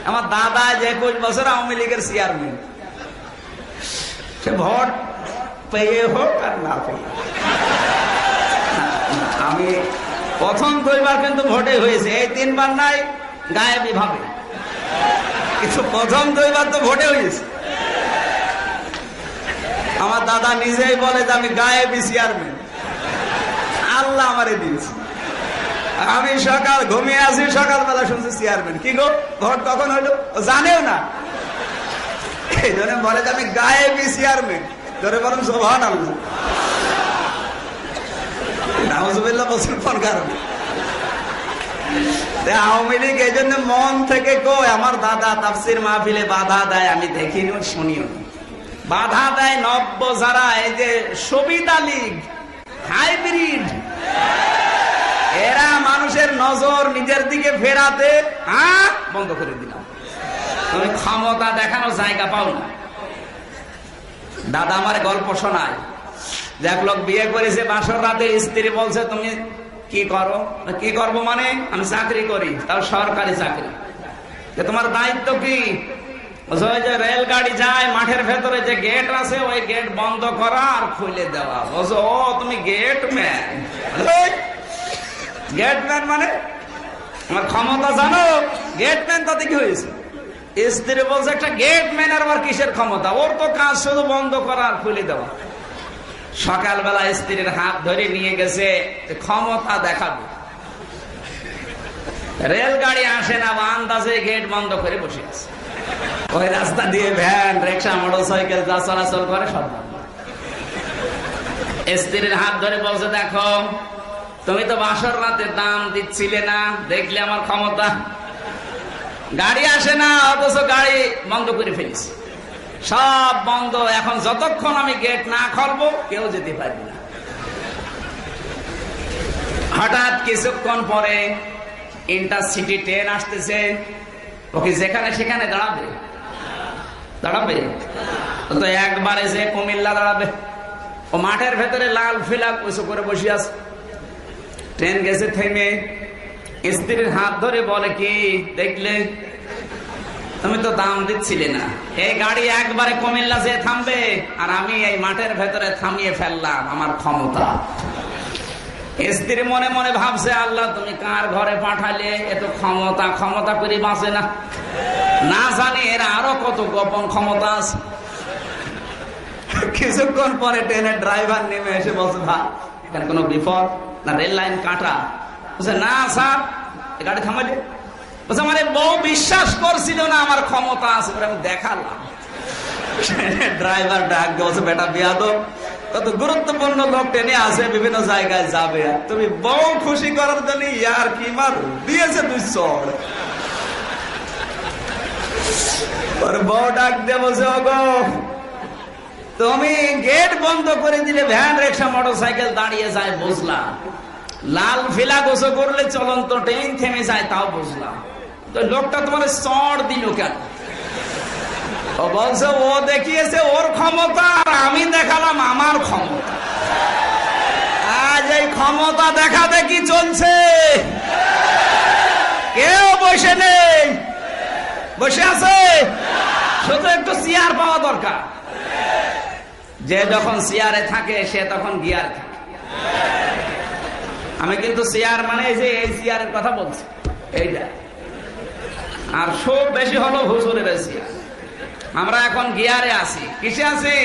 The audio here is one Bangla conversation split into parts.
আমার দাদা যে 21 বছর আওয়ামী লীগের চেয়ারম্যান, সে ভোট পেয়ে হোক আর না পেয়ে। আমি প্রথম 2বার কিন্তু ভোটে হয়েছে, এই 3বার নাই গায়েবী ভাবে, কিন্তু প্রথম 2বার তো ভোটে হয়েছে। আমার দাদা নিজেই বলে যে আমি গায়েবী চেয়ারম্যান, আল্লাহ আমারে দিয়েছে। আমি সকাল ঘুমিয়ে আসি, সকালবেলা শুনছি চেয়ারম্যান। কি গো, ভোট কখন হইলো? ও জানেও না, এই জন্য বলে যে আমি গায়েবী চেয়ারম্যান। ধরে বলেন সুবহানাল্লাহ, নাউজুবিল্লাহ বলছেন কোন কারণে? আওয়ামী লীগ এই জন্য মন থেকে কই, আমার দাদা তাফসির মাহফিলে বাধা দেয়, আমি দেখিনি শুনিও, বাধা দেয় নব্য যারা, এই যে সুবিধা লীগ হাইব্রিড, এরা মানুষের নজর নিজের দিকে ফেরাতে বন্ধ করে দিলাম। তুমি ক্ষমতা দেখানোর জায়গা পাও না। দাদা আমার গল্প শোনায়, যে এক লোক বিয়ে করেছে, বাসর রাতে স্ত্রী বলছে তুমি কি করো? কি করবো মানে, আমি চাকরি করি, তাও সরকারি চাকরি। তোমার দায়িত্ব কি? ওই যে রেলগাড়ি যায় মাঠের ভেতরে যে গেট আছে, ওই গেট বন্ধ করা আর খুলে দেওয়া। বলছো ও তুমি গেট ম্যান? গেট ম্যান মানে আমার ক্ষমতা জানো? গেট ম্যান তাতে কি হয়েছে? স্ত্রী বলছে একটা গেট ম্যানের আবার কিসের ক্ষমতা? ওর তো কাজ শুধু বন্ধ করা আর খুলে দেওয়া। সকালবেলা স্ত্রীর হাত ধরে নিয়ে গেছে, ক্ষমতা দেখাবে। রেলগাড়ি আসে না, আন্দাজে গেট বন্ধ করে বসে আছে। ওই রাস্তা দিয়ে ভ্যান, রিক্সা, মোটরসাইকেল যা চলাচল করে সব। স্ত্রীর হাত ধরে বলছে দেখো, তুমি তো বাসর রাতে দাম দিচ্ছিলে না, দেখলে আমার ক্ষমতা। গাড়ি আসে না, অথচ গাড়ি বন্ধ করে ফেলেছি, সব বন্ধ। এখন যতক্ষণ আমি গেট না খুলবো কেউ যেতে পারবে না। হঠাৎ কিছুক্ষণ পরে ইন্টারসিটি ট্রেন আসতেছে, ওকে যেখানে সেখানে দাঁড়াবে? দাঁড়াবে তো একবারে যে কুমিল্লা দাঁড়াবে? ও মাঠের ভেতরে লাল ফিলাক উঁচু করে বসে আছে। ট্রেন গেছে থেমে, স্ত্রীর হাত ধরে বলে কি দেখলে, তুমি তো দাম দিচ্ছিলে না, এই গাড়ি একবারে কুমিল্লা যে থামবে, আর আমি এই মাঠের ভেতরে থামিয়ে ফেললাম, আমার ক্ষমতা। স্ত্রী মনে মনে ভাবছে আল্লাহ তুমি কার ঘরে পাঠালে, এত ক্ষমতা, ক্ষমতা করে বাঁচে না, না জানি এর আরো কত গোপন ক্ষমতা আছে। কিছুক্ষণ পরে ট্রেনের ড্রাইভার নেমে এসে বলছে ভাই এখানে কোনো বিপদ না, রেল লাইন কাটা? বলছে না স্যার, গাড়ি থামাইলে। বলছে আমার বউ বিশ্বাস করছিল না আমার ক্ষমতা আছে, আমি দেখালাম। ড্রাইভার ডাক বলছে বেটা বিয়াদব, কত গুরুত্বপূর্ণ লোক টেনে আসে, বিভিন্ন জায়গায় যাবে, তুমি বউ খুশি করার জন্য ইয়ার কি মার দিয়েছে দুই চড়। বউ ডাক দিয়ে বলছে ওগো তুমি গেট বন্ধ করে দিলে, ভ্যান, রিক্সা, মোটরসাইকেল দাঁড়িয়ে যায় বুঝলাম, লাল ফিলা গোসো করলে চলন্ত ট্রেন থেমে যায় তাও বুঝলাম, তো লোকটা তোমার চড় দিল কেন? ও বলছে ও দেখিয়েছে ওর ক্ষমতা, আর আমি দেখালাম আমার ক্ষমতা। আজ এই ক্ষমতা দেখা দেখি চলছে, কেউ বসে নেই, বসে আছে, শুধু একটু চেয়ার পাওয়া দরকার। যে যখন চেয়ারে থাকে সে তখন গিয়ার থাকে। আমি কিন্তু চেয়ার মানে যে এই চেয়ারের কথা বলছি, এইটা। আর সব বেশি হলো হুজুরের চেয়ার। আমরা এখন গিয়ারে আছি, কিসে আছি?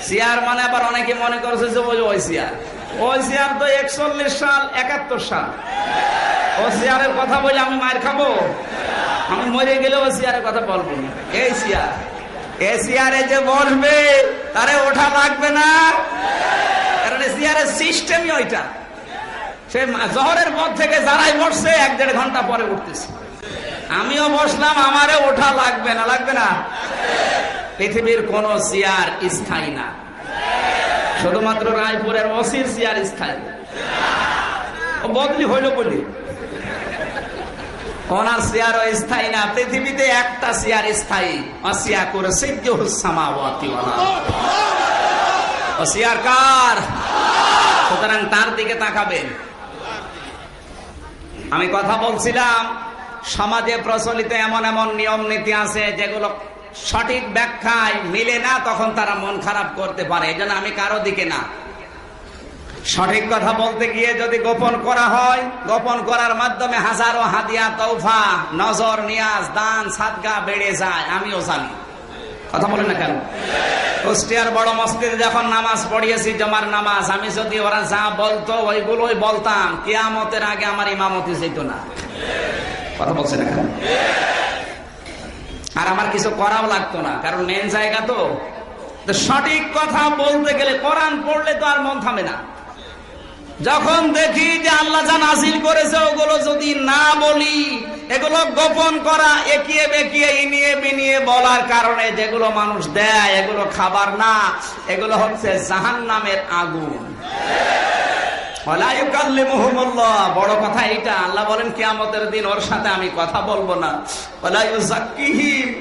চেয়ার মানে আবার অনেকে মনে করছে যে ওই চেয়ার, ওই চেয়ার তো 41 সাল 71 সাল, ও চেয়ারের কথা বলে আমি মার খাবো? আমি মরে গেলে ও চেয়ারের কথা বলবো না। এই চেয়ার, এই চেয়ারে যে বসবে তারে ওঠা লাগবে না, কারণ চেয়ারের সিস্টেমই ওইটা। সে জহরের পর থেকে যারাই বসছে 1-1.5 ঘন্টা পরে উঠতেছে, আমিও বসলাম, আমারে ওঠা লাগবে না, লাগবে না। পৃথিবীর কোন চেয়ার স্থায়ী না, শুধুমাত্র রায়পুরের ওসির চেয়ার স্থায়ী। ও বদলি হইল বলি, কোন চেয়ারও স্থায়ী না। পৃথিবীতে একটা চেয়ার স্থায়ী, ওয়াসিয়া কুরসিয়্যুহুস সামাওয়াতি ওয়াল আরদ। ও চেয়ার কার? সুতরাং তার দিকে তাকাবেন। আমি কথা বলছিলাম সমাজে প্রচলিত এমন এমন নিয়ম নীতি আছে যেগুলো সঠিক ব্যাখ্যায় মিলে না, তখন তারা মন খারাপ করতে পারে। এই জন্য আমি কারো দিকে না। সঠিক কথা বলতে গিয়ে যদি গোপন করা হয়, গোপন করার মাধ্যমে হাজারো হাদিয়া, তৌফা, নজর, নিয়াজ, দান, সাদকা বেড়ে যায়। আমিও জানি। কথা বলেন না কেন? কুষ্টিয়ার বড় মসজিদে যখন নামাজ পড়িয়েছি, জমার নামাজ, আমি যদি ওরা যা বলতো ওইগুলোই বলতাম, কিয়ামতের আগে আমার ইমামতি যেত না। কথা বলছেন না কেন? আর আমার কিছু করাও লাগতো না, কারণ মেন জায়গা তো। সঠিক কথা বলতে গেলে কোরআন পড়লে তো আর মন থামে না। যখন দেখি যে আল্লাহ যা নাযিল করেছে ওগুলো যদি না বলি, এগুলো গোপন করা, একিয়ে বেকিয়ে ইনিয়ে বিনিয়ে বলার কারণে যেগুলো মানুষ দেয় এগুলো খাবার না, এগুলো হচ্ছে জাহান্নামের আগুন। বড় কথা এইটা। আল্লাহ বলেন কিয়ামতের দিন ওর সাথে আমি কথা বলবো না,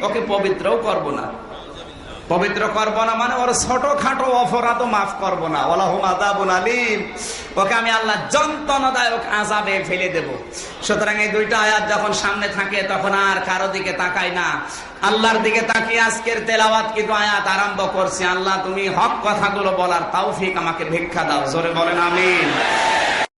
ওকে পবিত্রও করবো না। পবিত্র করবো না মানে ওর ছোটখাটো অপরাধও মাফ করবো না। ওয়ালাহুম আযাবুন আলীম, ওকে আমি আল্লাহ যন্ত্রণাদায়ক আযাবে ফেলে দেব। সুতরাং এই দুইটা আয়াত যখন সামনে থাকে তখন আর কারো দিকে তাকাই না, আল্লাহর দিকে তাকিয়ে আজকের তেলাওয়াত কিন্তু আয়াত আরম্ভ করছি। আল্লাহ তুমি হক কথাগুলো বলার তৌফিক আমাকে ভিক্ষা দাও। জোরে বলেন আমিন।